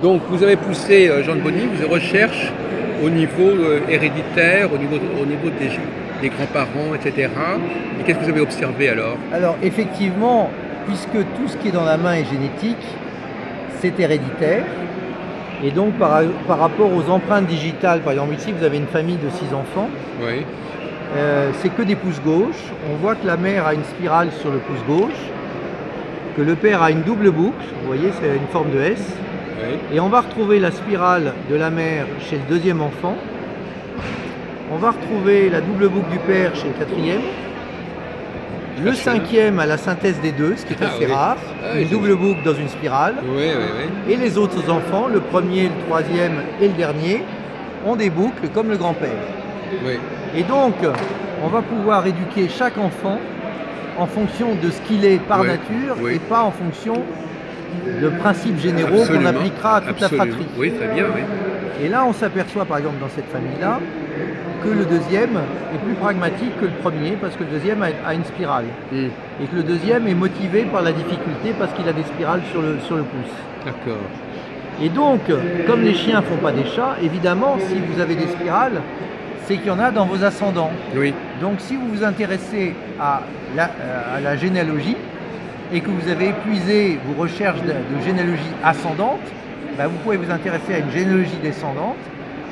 Donc vous avez poussé Jean de Bonny, vous recherche au niveau héréditaire, au niveau des grands-parents, etc. Et qu'est-ce que vous avez observé alors? Alors effectivement, puisque tout ce qui est dans la main est génétique, c'est héréditaire. Et donc par rapport aux empreintes digitales, par exemple ici vous avez une famille de 6 enfants, Oui, c'est que des pouces gauches. On voit que la mère a une spirale sur le pouce gauche, que le père a une double boucle, vous voyez c'est une forme de S. oui. Et on va retrouver la spirale de la mère chez le deuxième enfant. On va retrouver la double boucle du père chez le quatrième. Le cinquième a la synthèse des deux, ce qui est assez rare. Une double boucle dans une spirale. Oui, oui, oui. Et les autres enfants, le premier, le troisième et le dernier, ont des boucles comme le grand-père. Oui. Et donc, on va pouvoir éduquer chaque enfant en fonction de ce qu'il est par nature et pas en fonction de principes généraux qu'on appliquera à toute la fratrie. Oui, très bien, oui. Et là, on s'aperçoit par exemple dans cette famille-là que le deuxième est plus pragmatique que le premier parce que le deuxième a une spirale. Et que le deuxième est motivé par la difficulté parce qu'il a des spirales sur le pouce. D'accord. Et donc, comme les chiens ne font pas des chats, évidemment, si vous avez des spirales, c'est qu'il y en a dans vos ascendants. Oui. Donc si vous vous intéressez à la généalogie et que vous avez épuisé vos recherches de généalogie ascendante, ben vous pouvez vous intéresser à une généalogie descendante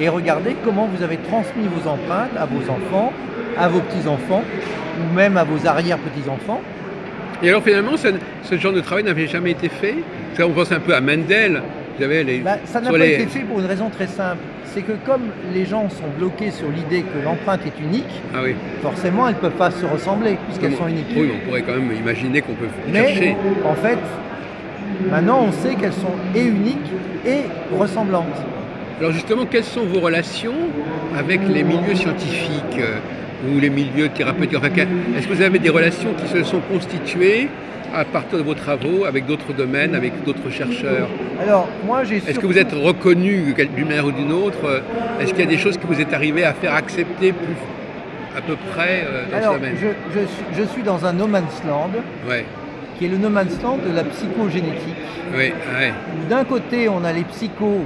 et regarder comment vous avez transmis vos empreintes à vos enfants, à vos petits-enfants ou même à vos arrière-petits-enfants. Et alors finalement, ce genre de travail n'avait jamais été fait? On pense un peu à Mendel. Ça n'a pas été fait pour une raison très simple. C'est que comme les gens sont bloqués sur l'idée que l'empreinte est unique, forcément elles ne peuvent pas se ressembler puisqu'elles sont uniques. Oui, on pourrait quand même imaginer qu'on peut chercher. Mais en fait, maintenant on sait qu'elles sont et uniques et ressemblantes. Alors justement, quelles sont vos relations avec les milieux scientifiques ou les milieux thérapeutiques? Enfin, est-ce que vous avez des relations qui se sont constituées à partir de vos travaux, avec d'autres domaines, avec d'autres chercheurs? Alors, moi, Est-ce que vous êtes reconnu d'une manière ou d'une autre? Est-ce qu'il y a des choses que vous êtes arrivé à faire accepter plus à peu près dans ce domaine? Je suis dans un no man's land, qui est le no man's land de la psychogénétique. Oui, où d'un côté, on a les psychos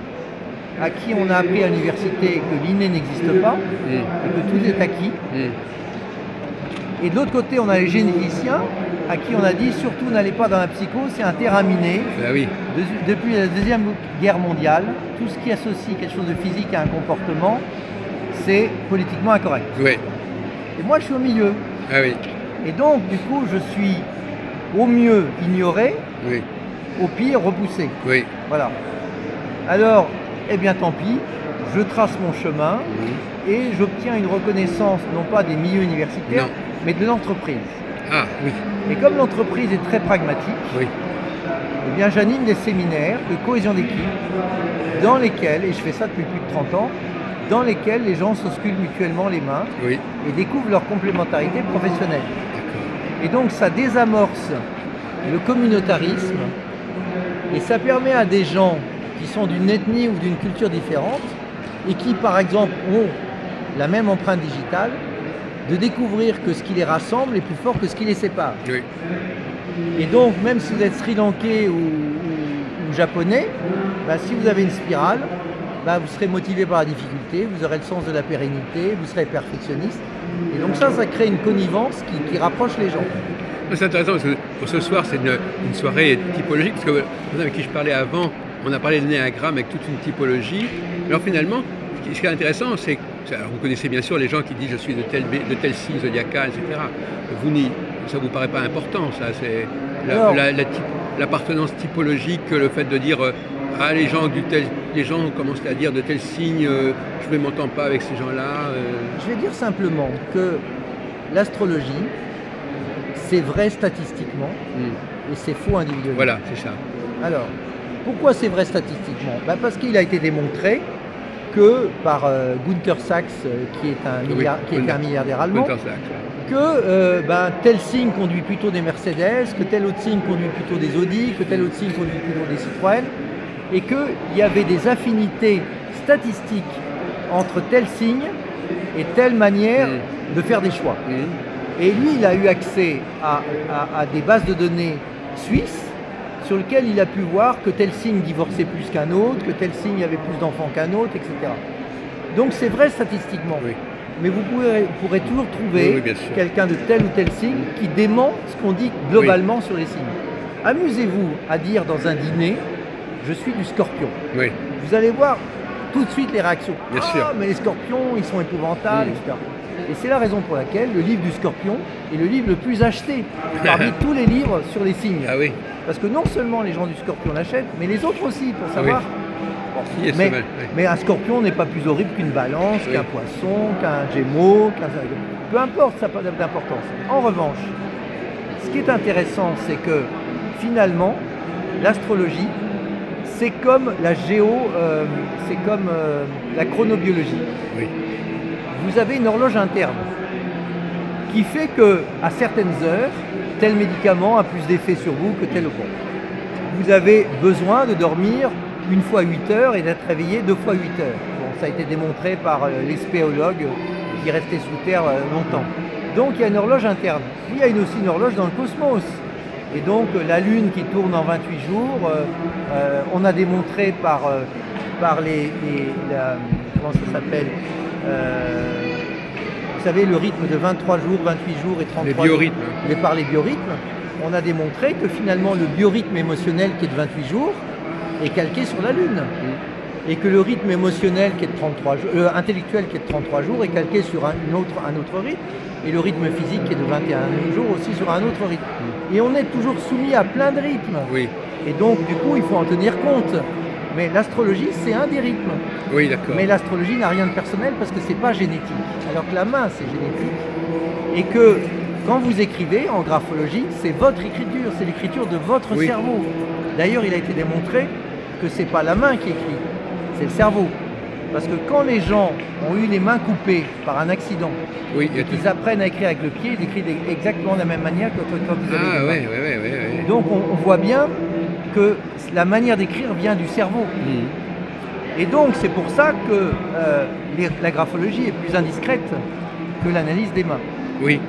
à qui on a appris à l'université que l'inné n'existe pas, et que tout est acquis. Et de l'autre côté, on a les généticiens à qui on a dit surtout n'allez pas dans la psycho, c'est un terrain miné. Depuis la Deuxième Guerre mondiale, tout ce qui associe quelque chose de physique à un comportement, c'est politiquement incorrect. Et moi, je suis au milieu. Et donc, du coup, je suis au mieux ignoré, au pire repoussé. Voilà. Alors, eh bien tant pis, je trace mon chemin et j'obtiens une reconnaissance non pas des milieux universitaires, mais de l'entreprise. Et comme l'entreprise est très pragmatique, eh bien j'anime des séminaires de cohésion d'équipe dans lesquels, et je fais ça depuis plus de 30 ans, dans lesquels les gens s'ausculent mutuellement les mains et découvrent leur complémentarité professionnelle. Et donc ça désamorce le communautarisme et ça permet à des gens qui sont d'une ethnie ou d'une culture différente et qui par exemple ont la même empreinte digitale, de découvrir que ce qui les rassemble est plus fort que ce qui les sépare. Et donc même si vous êtes sri-lankais ou japonais, si vous avez une spirale, vous serez motivé par la difficulté, vous aurez le sens de la pérennité, vous serez perfectionniste. Et donc ça crée une connivence qui rapproche les gens. C'est intéressant parce que ce soir c'est une soirée typologique, parce que vous avec qui je parlais avant, on a parlé de néagramme avec toute une typologie. Alors finalement, ce qui est intéressant, c'est que vous connaissez bien sûr les gens qui disent je suis de tel signe zodiacal, etc. Ça ne vous paraît pas important, ça? C'est l'appartenance typologique, le fait de dire les gens commencent à dire de tel signe, je ne m'entends pas avec ces gens-là. Je vais dire simplement que l'astrologie, c'est vrai statistiquement et c'est faux individuellement. Voilà, c'est ça. Alors, pourquoi c'est vrai statistiquement? Parce qu'il a été démontré que par Gunther Sachs, qui est un milliardaire allemand, que tel signe conduit plutôt des Mercedes, que tel autre signe conduit plutôt des Audi, que tel autre signe conduit plutôt des Citroën, et qu'il y avait des affinités statistiques entre tel signe et telle manière de faire des choix. Et lui, il a eu accès à des bases de données suisses sur lequel il a pu voir que tel signe divorçait plus qu'un autre, que tel signe avait plus d'enfants qu'un autre, etc. Donc c'est vrai statistiquement. Oui. Mais vous pourrez toujours trouver quelqu'un de tel ou tel signe qui dément ce qu'on dit globalement sur les signes. Amusez-vous à dire dans un dîner, je suis du Scorpion. Oui. Vous allez voir tout de suite les réactions. Bien sûr. Mais les Scorpions, ils sont épouvantables, etc. Et c'est la raison pour laquelle le livre du Scorpion est le livre le plus acheté parmi tous les livres sur les signes. Ah oui. Parce que non seulement les gens du Scorpion l'achètent, mais les autres aussi, pour savoir. Oui. Mais un Scorpion n'est pas plus horrible qu'une Balance, qu'un Poisson, qu'un Gémeaux, peu importe, ça n'a pas d'importance. En revanche, ce qui est intéressant, c'est que finalement, l'astrologie, c'est comme la c'est comme la chronobiologie. Oui. Vous avez une horloge interne qui fait qu'à certaines heures, tel médicament a plus d'effet sur vous que tel autre. Vous avez besoin de dormir une fois 8 heures et d'être réveillé 2 fois 8 heures. Bon, ça a été démontré par les spéologues qui restaient sous terre longtemps. Donc il y a une horloge interne. Il y a aussi une horloge dans le cosmos. Et donc la Lune qui tourne en 28 jours, on a démontré par comment ça s'appelle vous savez, le rythme de 23 jours, 28 jours et 33 jours. Les biorhythmes. Par les biorhythmes, on a démontré que finalement le biorhythme émotionnel qui est de 28 jours est calqué sur la Lune. Et que le rythme émotionnel qui est de 33 jours, intellectuel qui est de 33 jours est calqué sur un autre rythme. Et le rythme physique qui est de 21 jours aussi sur un autre rythme. Et on est toujours soumis à plein de rythmes. Oui. Et donc du coup il faut en tenir compte. Mais l'astrologie c'est un des rythmes. Oui, d'accord. Mais l'astrologie n'a rien de personnel parce que c'est pas génétique. Alors que la main c'est génétique. Et que quand vous écrivez en graphologie, c'est votre écriture, c'est l'écriture de votre cerveau. D'ailleurs il a été démontré que c'est pas la main qui écrit, c'est le cerveau. Parce que quand les gens ont eu les mains coupées par un accident, et qu'ils apprennent à écrire avec le pied, ils écrivent exactement de la même manière que quand ils avaient les mains. Oui. Donc on voit bien que la manière d'écrire vient du cerveau. Et donc c'est pour ça que la graphologie est plus indiscrète que l'analyse des mains. Oui.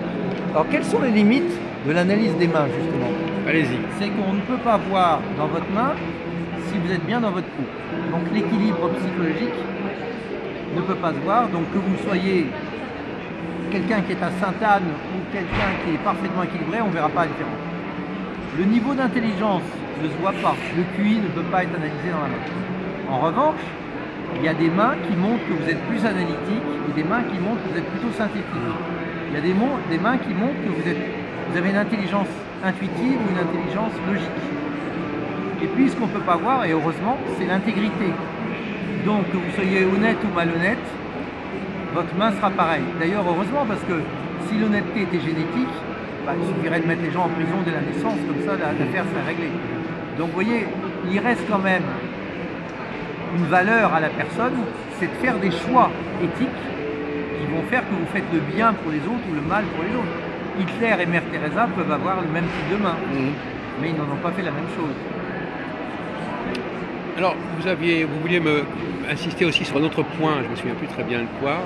Alors quelles sont les limites de l'analyse des mains justement? Allez-y. C'est qu'on ne peut pas voir dans votre main si vous êtes bien dans votre peau. Donc l'équilibre psychologique ne peut pas se voir, donc que vous soyez quelqu'un qui est à Sainte-Anne ou quelqu'un qui est parfaitement équilibré, on ne verra pas la différence. Le niveau d'intelligence ne se voit pas, le QI ne peut pas être analysé dans la main. En revanche, il y a des mains qui montrent que vous êtes plus analytique et des mains qui montrent que vous êtes plutôt synthétique. Il y a des mains qui montrent que vous avez une intelligence intuitive ou une intelligence logique. Et puis ce qu'on ne peut pas voir, et heureusement, c'est l'intégrité. Donc que vous soyez honnête ou malhonnête, votre main sera pareille. D'ailleurs heureusement, parce que si l'honnêteté était génétique, il suffirait de mettre les gens en prison dès la naissance, comme ça l'affaire serait réglée. Donc vous voyez, il reste quand même une valeur à la personne, c'est de faire des choix éthiques qui vont faire que vous faites le bien pour les autres ou le mal pour les autres. Hitler et Mère Teresa peuvent avoir le même type de main, mais ils n'en ont pas fait la même chose. Alors, vous vouliez insister aussi sur un autre point, je ne me souviens plus très bien de quoi,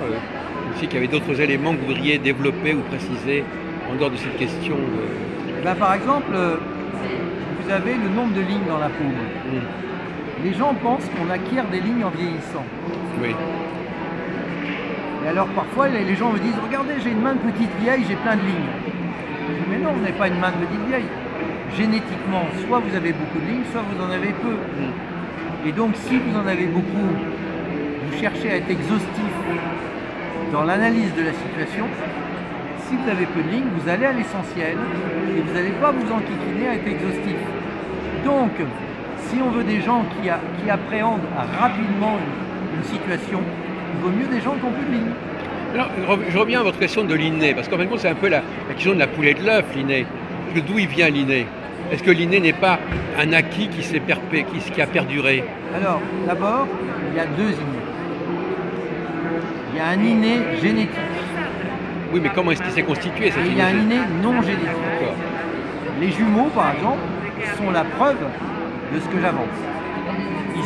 aussi qu'il y avait d'autres éléments que vous voudriez développer ou préciser en dehors de cette question. Par exemple, vous avez le nombre de lignes dans la paume. Les gens pensent qu'on acquiert des lignes en vieillissant. Oui. Et alors parfois les gens me disent « Regardez, j'ai une main de petite vieille, j'ai plein de lignes. » Je dis « Mais non, vous n'avez pas une main de petite vieille. Génétiquement, soit vous avez beaucoup de lignes, soit vous en avez peu. Et donc si vous en avez beaucoup, vous cherchez à être exhaustif dans l'analyse de la situation. Si vous avez peu de lignes, vous allez à l'essentiel et vous n'allez pas vous enquiquiner à être exhaustif. Donc, si on veut des gens qui appréhendent rapidement une situation, il vaut mieux des gens qui ont plus de lignes. Alors, je reviens à votre question de l'inné, parce qu'en fin de compte, c'est un peu la question de la poule et de l'œuf, l'inné. D'où il vient l'inné? Est-ce que l'inné n'est pas un acquis qui a perduré? Alors, d'abord, il y a deux innés. Il y a un inné génétique. Oui, mais comment est-ce qu'il s'est constitué cet inné? Il y a un inné non génétique. D'accord. Les jumeaux, par exemple, sont la preuve de ce que j'avance. Ils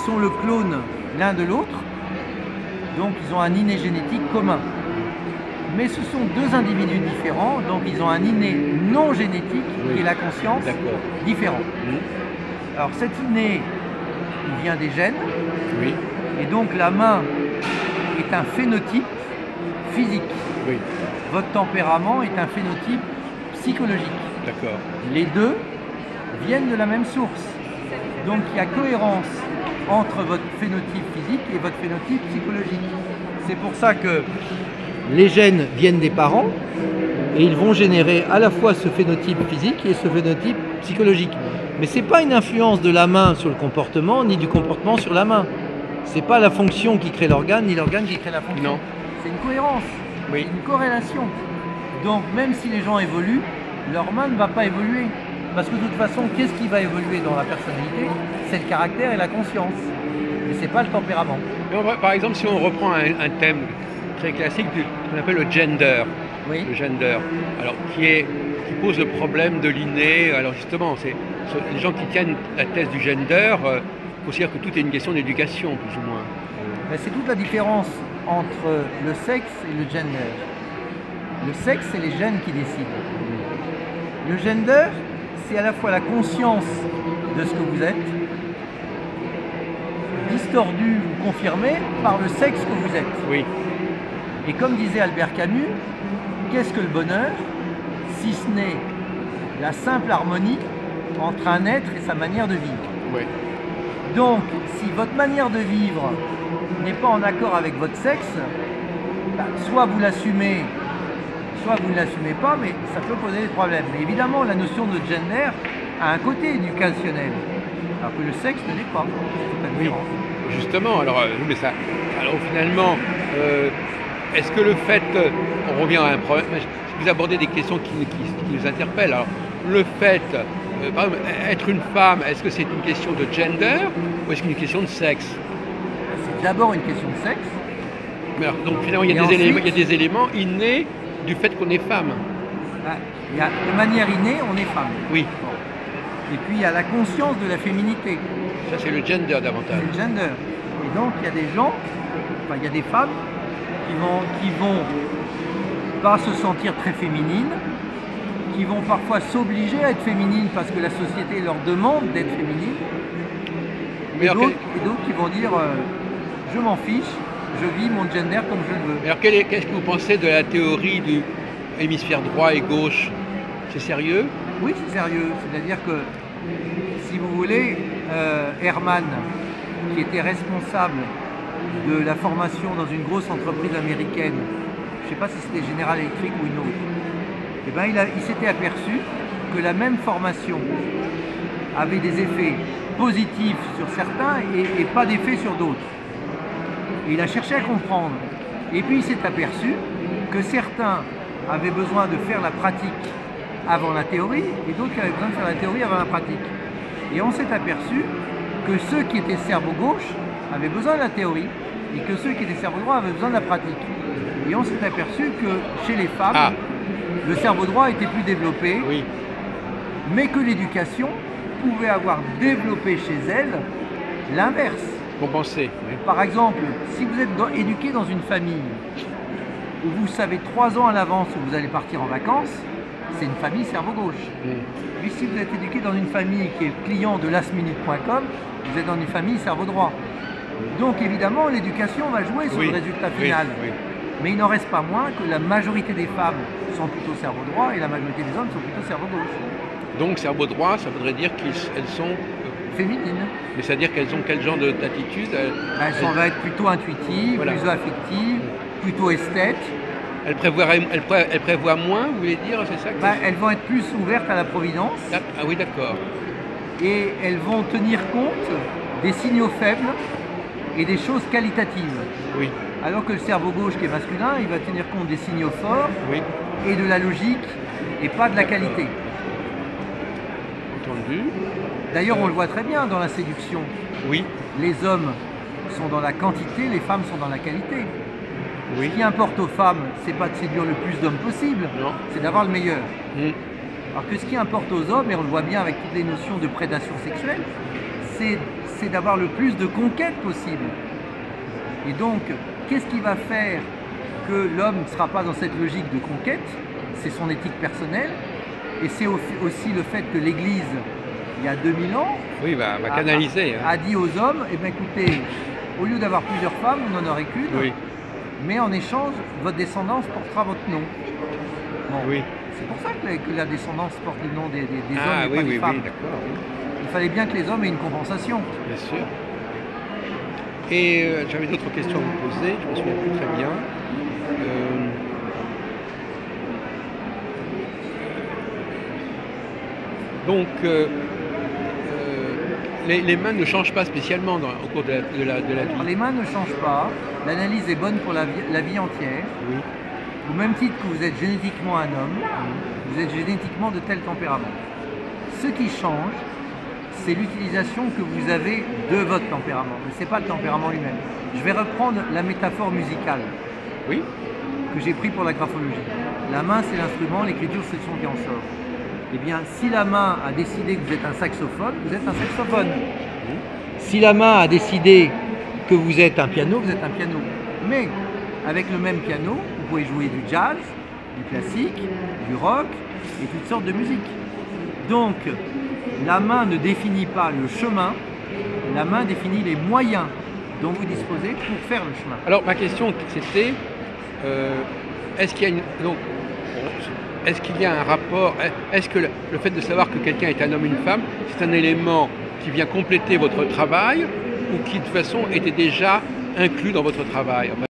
sont le clone l'un de l'autre, donc ils ont un inné génétique commun. Mais ce sont deux individus différents, donc ils ont un inné non génétique, qui est la conscience, différent. Alors cet inné, il vient des gènes, et donc la main est un phénotype physique. Votre tempérament est un phénotype psychologique. D'accord. Les deux viennent de la même source. Donc il y a cohérence entre votre phénotype physique et votre phénotype psychologique. C'est pour ça que les gènes viennent des parents et ils vont générer à la fois ce phénotype physique et ce phénotype psychologique. Mais ce n'est pas une influence de la main sur le comportement, ni du comportement sur la main. Ce n'est pas la fonction qui crée l'organe, ni l'organe qui crée la fonction. Non. C'est une cohérence, une corrélation. Donc même si les gens évoluent, leur main ne va pas évoluer. Parce que de toute façon, qu'est-ce qui va évoluer dans la personnalité? C'est le caractère et la conscience. Mais ce n'est pas le tempérament. Par exemple, si on reprend un thème très classique qu'on appelle le gender. Le gender. Alors, qui pose le problème de l'inné. Alors justement, les gens qui tiennent la thèse du gender considèrent que tout est une question d'éducation, plus ou moins. C'est toute la différence entre le sexe et le gender. Le sexe, c'est les gènes qui décident. Le gender, c'est à la fois la conscience de ce que vous êtes, distordue ou confirmée par le sexe que vous êtes. Et comme disait Albert Camus, qu'est-ce que le bonheur, si ce n'est la simple harmonie entre un être et sa manière de vivre? Donc, si votre manière de vivre n'est pas en accord avec votre sexe, soit vous l'assumez, soit vous ne l'assumez pas, mais ça peut poser des problèmes. Mais évidemment, la notion de gender a un côté éducationnel, alors que le sexe ne l'est pas. Justement, alors finalement, est-ce que le fait, on revient à un problème, vous abordez des questions qui nous interpellent. Alors, le fait, par exemple, être une femme, est-ce que c'est une question de gender ou est-ce qu'une question de sexe? C'est d'abord une question de sexe. Mais alors, donc finalement, il y a des éléments innés du fait qu'on est femme. De manière innée, on est femme. Oui. Et puis il y a la conscience de la féminité. Ça, c'est le gender davantage. C'est le gender. Et donc il y a des gens, il y a des femmes qui vont pas se sentir très féminines, qui vont parfois s'obliger à être féminines parce que la société leur demande d'être féminines. Et d'autres qui vont dire je m'en fiche, je vis mon gender comme je le veux. Alors qu'est-ce que vous pensez de la théorie du hémisphère droit et gauche? C'est sérieux? Oui, c'est sérieux. C'est-à-dire que, si vous voulez, Herman, qui était responsable de la formation dans une grosse entreprise américaine, je ne sais pas si c'était General Electric ou une autre, il s'était aperçu que la même formation avait des effets positifs sur certains et pas d'effets sur d'autres. Et il a cherché à comprendre. Et puis il s'est aperçu que certains avaient besoin de faire la pratique avant la théorie et d'autres qui avaient besoin de faire la théorie avant la pratique. Et on s'est aperçu que ceux qui étaient cerveau gauche avaient besoin de la théorie et que ceux qui étaient cerveau droit avaient besoin de la pratique. Et on s'est aperçu que chez les femmes, le cerveau droit était plus développé, mais que l'éducation pouvait avoir développé chez elles l'inverse. Compensé. Par exemple, si vous êtes éduqué dans une famille où vous savez 3 ans à l'avance où vous allez partir en vacances, c'est une famille cerveau gauche. Puis si vous êtes éduqué dans une famille qui est client de lastminute.com, vous êtes dans une famille cerveau droit. Donc évidemment, l'éducation va jouer sur le résultat final. Mais il n'en reste pas moins que la majorité des femmes sont plutôt cerveau droit et la majorité des hommes sont plutôt cerveau gauche. Donc cerveau droit, ça voudrait dire qu'elles sont féminines. Mais c'est-à-dire qu'elles ont quel genre d'attitude? Elles vont être plutôt intuitives, plutôt affectives, plutôt esthètes. Elles prévoient moins, vous voulez dire, c'est ça Elles vont être plus ouvertes à la providence. Ah oui, d'accord. Et elles vont tenir compte des signaux faibles et des choses qualitatives. Oui. Alors que le cerveau gauche qui est masculin, il va tenir compte des signaux forts et de la logique et pas de la qualité. Entendu. D'ailleurs, on le voit très bien dans la séduction. Oui. Les hommes sont dans la quantité, les femmes sont dans la qualité. Oui. Ce qui importe aux femmes, c'est pas de séduire le plus d'hommes possible, c'est d'avoir le meilleur. Alors que ce qui importe aux hommes, et on le voit bien avec toutes les notions de prédation sexuelle, c'est d'avoir le plus de conquêtes possible. Et donc, qu'est-ce qui va faire que l'homme ne sera pas dans cette logique de conquête, c'est son éthique personnelle, et c'est aussi le fait que l'Église, il y a 2000 ans, va canaliser. A dit aux hommes, eh bien écoutez, au lieu d'avoir plusieurs femmes, vous n'en aurez qu'une, mais en échange, votre descendance portera votre nom. Bon, c'est pour ça que la descendance porte le nom des hommes et pas des femmes. D'accord. Il fallait bien que les hommes aient une compensation. Bien sûr. Et j'avais d'autres questions à vous poser, je me souviens plus très bien. Donc, les mains ne changent pas spécialement au cours de la vie. Alors, les mains ne changent pas, l'analyse est bonne pour la vie entière. Oui. Au même titre que vous êtes génétiquement un homme, vous êtes génétiquement de tel tempérament. Ce qui change, c'est l'utilisation que vous avez de votre tempérament, mais ce n'est pas le tempérament lui-même. Je vais reprendre la métaphore musicale que j'ai pris pour la graphologie. La main, c'est l'instrument, l'écriture, c'est le son qui en sort. Eh bien, si la main a décidé que vous êtes un saxophone, vous êtes un saxophone. Si la main a décidé que vous êtes un piano, vous êtes un piano. Mais avec le même piano, vous pouvez jouer du jazz, du classique, du rock et toutes sortes de musique. Donc, la main ne définit pas le chemin, la main définit les moyens dont vous disposez pour faire le chemin. Alors, ma question, c'était, est-ce qu'il y a un rapport, est-ce que le fait de savoir que quelqu'un est un homme ou une femme, c'est un élément qui vient compléter votre travail ou qui de toute façon était déjà inclus dans votre travail?